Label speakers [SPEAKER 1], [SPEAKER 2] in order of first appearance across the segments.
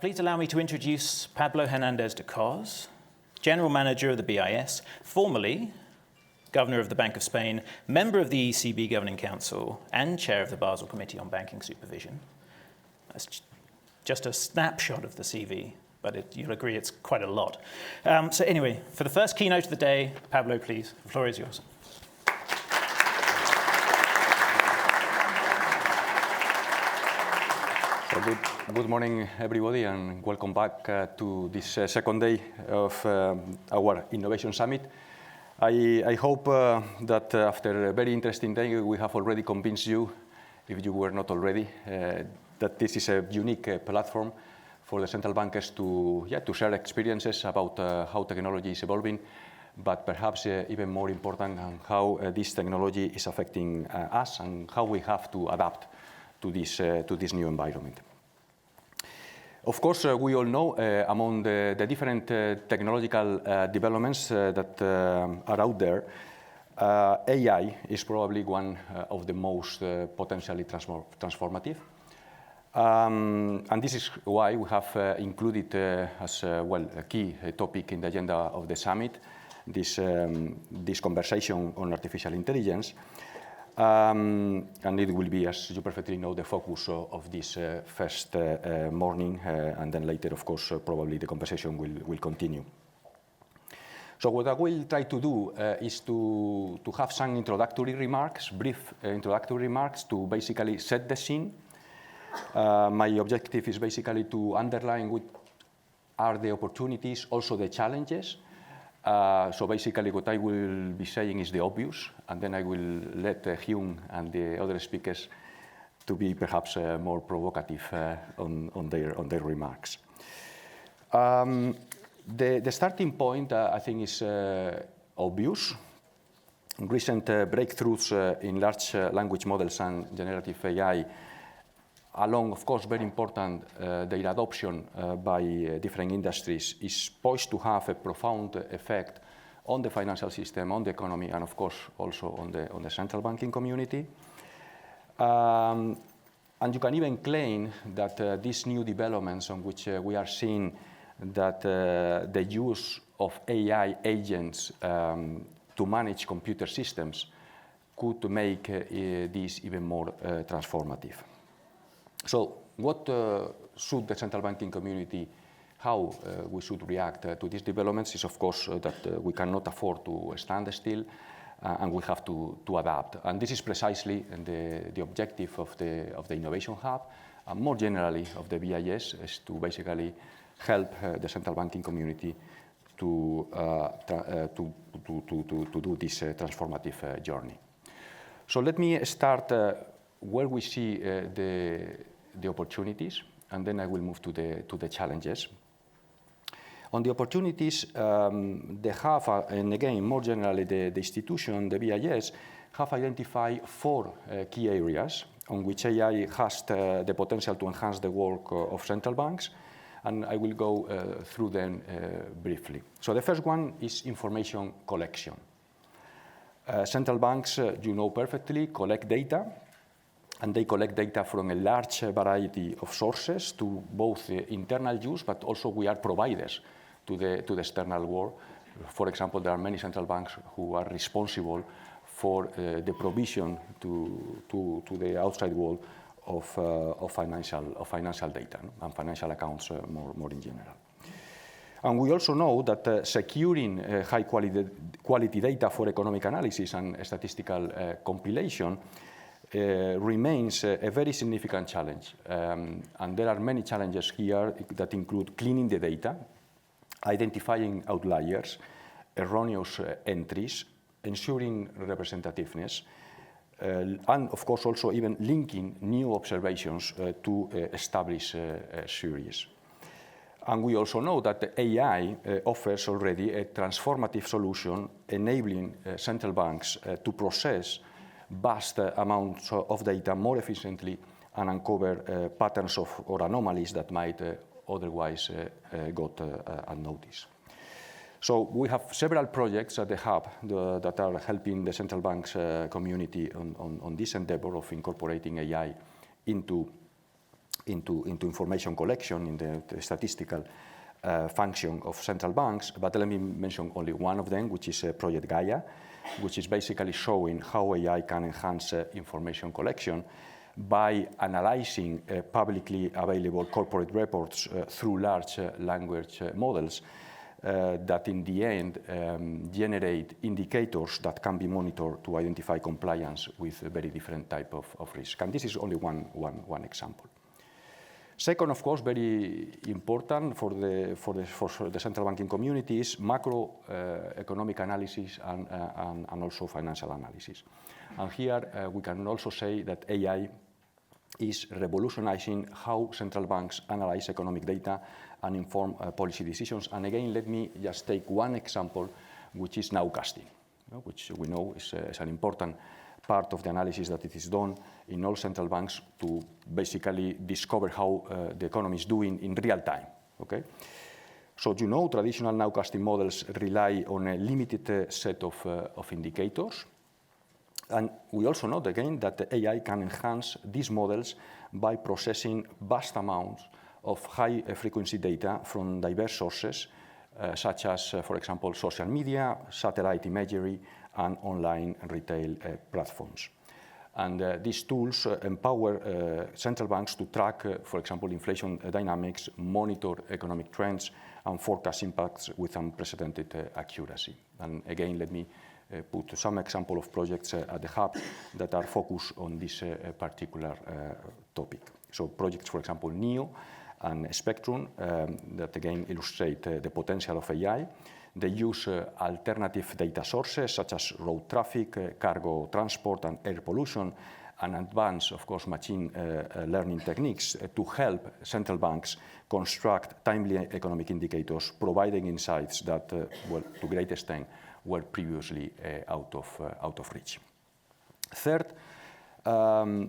[SPEAKER 1] Please allow me to introduce Pablo Hernández de Cos, General Manager of the BIS, formerly Governor of the Bank of Spain, member of the ECB Governing Council, and Chair of the Basel Committee on Banking Supervision. That's just a snapshot of the CV, but you'll agree it's quite a lot. So anyway, for the first keynote of the day, Pablo, please, the floor is yours.
[SPEAKER 2] So good morning, everybody, and welcome back to this second day of our Innovation Summit. I hope that after a very interesting day, we have already convinced you, if you were not already, that this is a unique platform for the central bankers to share experiences about how technology is evolving, but perhaps even more important, how this technology is affecting us and how we have to adapt to this new environment. Of course, we all know among the different technological developments that are out there, AI is probably one of the most potentially transformative. And this is why we have included as well a key topic in the agenda of the summit, this conversation on artificial intelligence. And it will be, as you perfectly know, the focus of this first morning, and then later, of course, probably the conversation will continue. So what I will try to do is to have some introductory remarks, brief introductory remarks to basically set the scene. My objective is basically to underline what are the opportunities, also the challenges. So basically what I will be saying is the obvious, and then I will let Hyun and the other speakers to be perhaps more provocative on their remarks. The starting point, I think, is obvious. Recent breakthroughs in large language models and generative AI, along, of course, very important, their adoption by different industries, is poised to have a profound effect on the financial system, on the economy, and of course also on the central banking community. And you can even claim that these new developments on which we are seeing that the use of AI agents to manage computer systems could make this even more transformative. So what should the central banking community, how we should react to these developments is, of course, that we cannot afford to stand still and we have to adapt. And this is precisely the objective of the Innovation Hub, and more generally of the BIS, is to basically help the central banking community to do this transformative journey. So let me start where we see the opportunities, and then I will move to the challenges. On the opportunities, the Hub, and again, more generally, the institution, the BIS, have identified 4 key areas on which AI has the potential to enhance the work of central banks, and I will go through them briefly. So the first one is information collection. Central banks, you know perfectly, collect data, and they collect data from a large variety of sources to both internal use, but also we are providers to the external world. For example, there are many central banks who are responsible for the provision to the outside world of financial data and financial accounts more in general. And we also know that securing high quality data for economic analysis and statistical compilation remains a very significant challenge. And there are many challenges here that include cleaning the data, identifying outliers, erroneous entries, ensuring representativeness, and of course also even linking new observations to establish series. And we also know that the AI offers already a transformative solution enabling central banks to process vast amounts of data more efficiently and uncover patterns or anomalies that might otherwise got unnoticed. So we have several projects at the Hub that are helping the central banks community on this endeavor of incorporating AI into into information collection in the statistical function of central banks. But let me mention only one of them, which is Project Gaia, which is basically showing how AI can enhance information collection by analyzing publicly available corporate reports through large language models that in the end generate indicators that can be monitored to identify compliance with a very different type of risk. And this is only one example. Second, of course, very important for the central banking community is macroeconomic analysis and also financial analysis. And here we can also say that AI is revolutionizing how central banks analyze economic data and inform policy decisions. And again, let me just take one example, which is nowcasting, which we know is an important part of the analysis that it is done in all central banks to basically discover how the economy is doing in real time. Okay? So you know, traditional nowcasting models rely on a limited set of indicators. And we also know, again, that the AI can enhance these models by processing vast amounts of high-frequency data from diverse sources, such as, for example, social media, satellite imagery, and online retail platforms. And these tools empower central banks to track, for example, inflation dynamics, monitor economic trends, and forecast impacts with unprecedented accuracy. And again, let me put some example of projects at the hub that are focused on this particular topic. So projects, for example, NEO and Spectrum, that again illustrate the potential of AI. They use alternative data sources such as road traffic, cargo transport, and air pollution, and advanced, of course, machine learning techniques to help central banks construct timely economic indicators, providing insights that, well, to a great extent, were previously out of reach. Third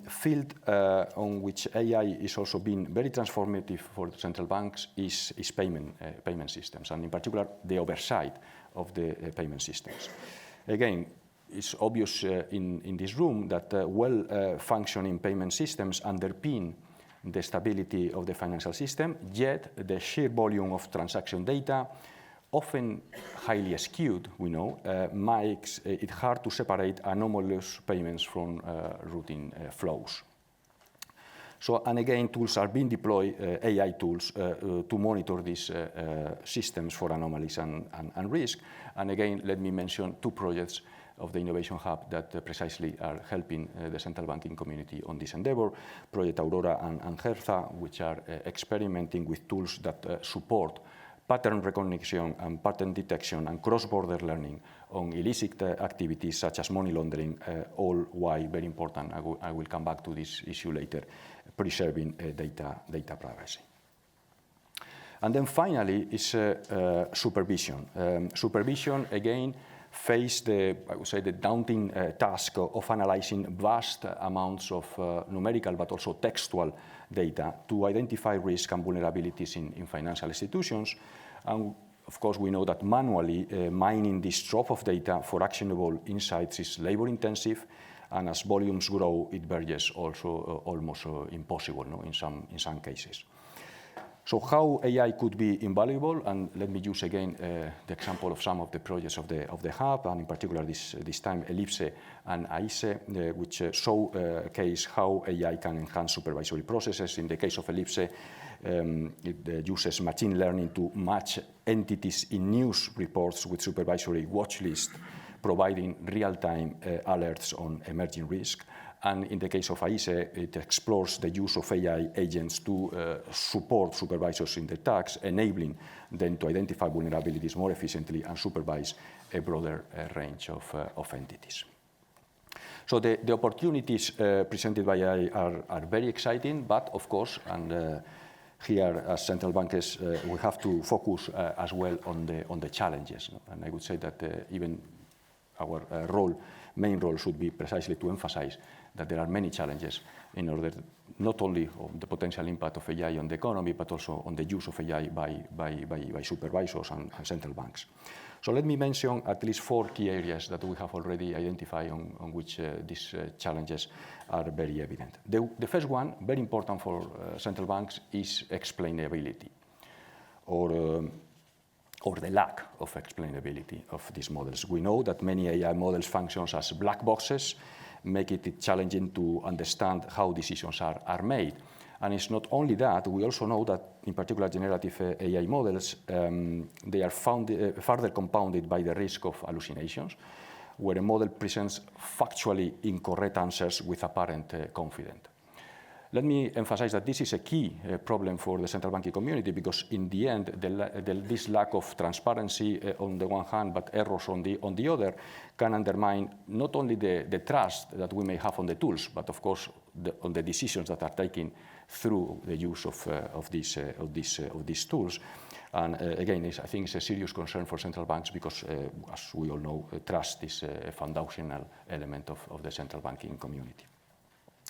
[SPEAKER 2] field on which AI is also being very transformative for the central banks is payment systems, and in particular the oversight of the payment systems. Again, it's obvious in this room that well-functioning payment systems underpin the stability of the financial system, yet the sheer volume of transaction data, often highly skewed, we know, makes it hard to separate anomalous payments from routine flows. So, and again, tools are being deployed, AI tools, to monitor these systems for anomalies and risk. And again, let me mention two projects of the Innovation Hub that precisely are helping the central banking community on this endeavor, Project Aurora and Hertha, which are experimenting with tools that support pattern recognition and pattern detection and cross-border learning on illicit activities such as money laundering, all why very important, I will come back to this issue later, preserving data privacy. And then finally is supervision. Supervision, again, face I would say, the daunting task of analyzing vast amounts of numerical but also textual data to identify risk and vulnerabilities in financial institutions. And of course, we know that manually mining this trove of data for actionable insights is labor-intensive, and as volumes grow, it verges also almost impossible, no, in some cases. So how AI could be invaluable, and let me use again the example of some of the projects of the Hub, and in particular this time Ellipse and AISE, which showcase how AI can enhance supervisory processes. In the case of Ellipse, it uses machine learning to match entities in news reports with supervisory watch lists, providing real-time alerts on emerging risk. And in the case of AISE, it explores the use of AI agents to support supervisors in their tasks, enabling them to identify vulnerabilities more efficiently and supervise a broader range of entities. So the opportunities presented by AI are very exciting, but of course, and here as central bankers, we have to focus as well on the challenges. And I would say that even our main role should be precisely to emphasize that there are many challenges in order not only on the potential impact of AI on the economy, but also on the use of AI by supervisors and central banks. So let me mention at least 4 key areas that we have already identified on which these challenges are very evident. The first one, very important for central banks, is explainability, or the lack of explainability of these models. We know that many AI models function as black boxes, make it challenging to understand how decisions are made. And it's not only that, we also know that, in particular, generative AI models, they are further compounded by the risk of hallucinations, where a model presents factually incorrect answers with apparent confidence. Let me emphasize that this is a key problem for the central banking community, because in the end, this lack of transparency on the one hand, but errors on the other, can undermine not only the trust that we may have on the tools, but of course on the decisions that are taken through the use of these tools. And again, I think it's a serious concern for central banks because, as we all know, trust is a foundational element of the central banking community.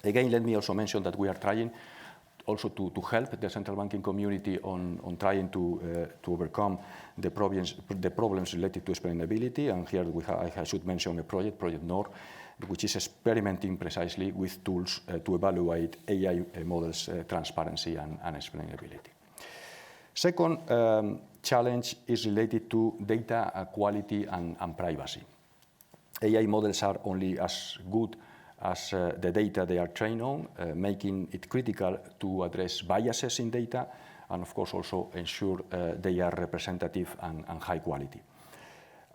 [SPEAKER 2] Again, let me also mention that we are trying also to help the central banking community on trying to overcome the problems related to explainability. And here I should mention a Project NOR, which is experimenting precisely with tools to evaluate AI models' transparency and explainability. Second challenge is related to data quality and privacy. AI models are only as good as the data they are trained on, making it critical to address biases in data and, of course, also ensure they are representative and high quality.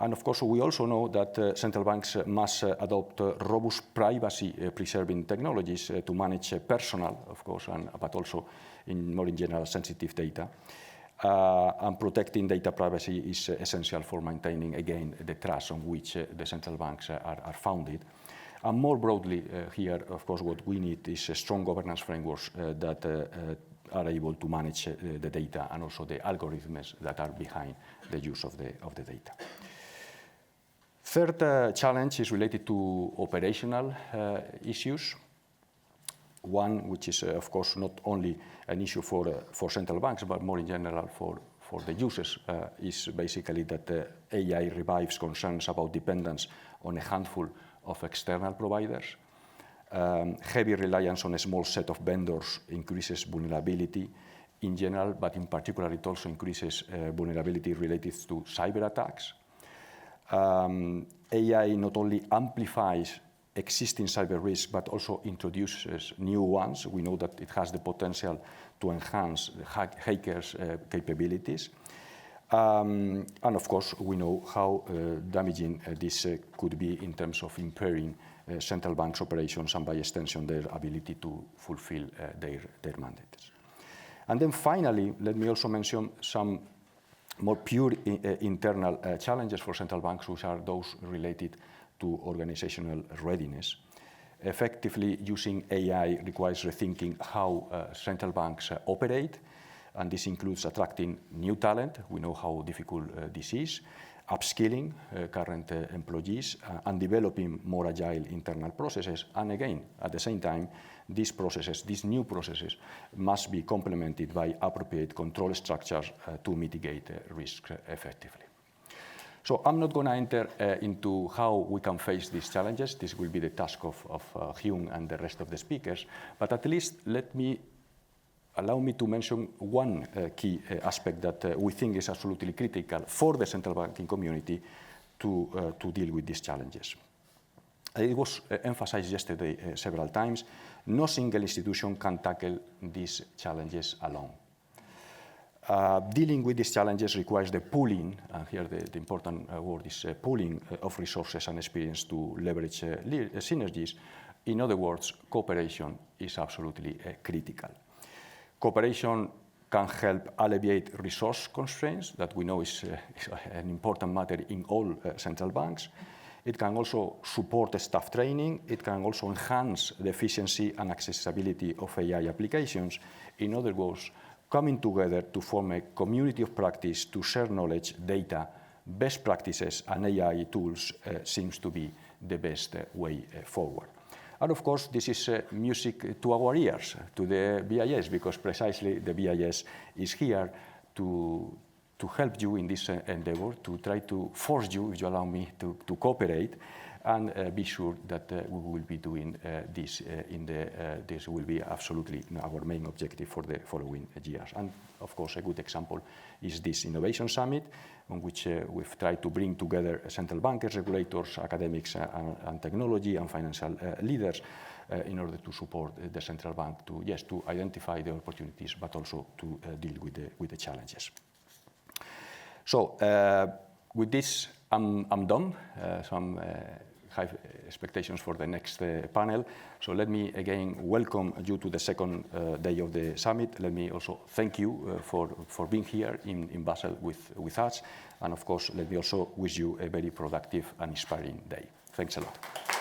[SPEAKER 2] And, of course, we also know that central banks must adopt robust privacy-preserving technologies to manage personal, of course, but also more in general sensitive data. And protecting data privacy is essential for maintaining, again, the trust on which the central banks are founded. And more broadly here, of course, what we need is strong governance frameworks that are able to manage the data and also the algorithms that are behind the use of the data. Third challenge is related to operational issues. One which is, of course, not only an issue for central banks, but more in general for the users, is basically that AI revives concerns about dependence on a handful of external providers. Heavy reliance on a small set of vendors increases vulnerability in general, but in particular it also increases vulnerability related to cyber attacks. AI not only amplifies existing cyber risks, but also introduces new ones. We know that it has the potential to enhance the hackers' capabilities. And of course, we know how damaging this could be in terms of impairing central banks' operations and by extension their ability to fulfill their mandates. And then finally, let me also mention some more pure internal challenges for central banks, which are those related to organizational readiness. Effectively using AI requires rethinking how central banks operate, and this includes attracting new talent. We know how difficult this is, upskilling current employees, and developing more agile internal processes. And again, at the same time, these new processes, must be complemented by appropriate control structures to mitigate risk effectively. So I'm not going to enter into how we can face these challenges. This will be the task of Hyun and the rest of the speakers. But at least allow me to mention one key aspect that we think is absolutely critical for the central banking community to deal with these challenges. It was emphasized yesterday several times. No single institution can tackle these challenges alone. Dealing with these challenges requires the pooling, and here the important word is pooling of resources and experience to leverage synergies. In other words, cooperation is absolutely critical. Cooperation can help alleviate resource constraints that we know is an important matter in all central banks. It can also support staff training. It can also enhance the efficiency and accessibility of AI applications. In other words, coming together to form a community of practice to share knowledge, data, best practices and AI tools seems to be the best way forward. And of course, this is music to our ears, to the BIS, because precisely the BIS is here to help you in this endeavor, to try to force you, if you allow me, to cooperate, and be sure that we will be doing this this will be absolutely our main objective for the following years. And of course, a good example is this Innovation Summit, on which we've tried to bring together central bankers, regulators, academics, and technology and financial leaders in order to support the central bank to, yes, to identify the opportunities, but also to deal with the challenges. So with this, I'm done. Some high expectations for the next panel. So let me again welcome you to the second day of the summit. Let me also thank you for being here in Basel with us. And of course, let me also wish you a very productive and inspiring day. Thanks a lot.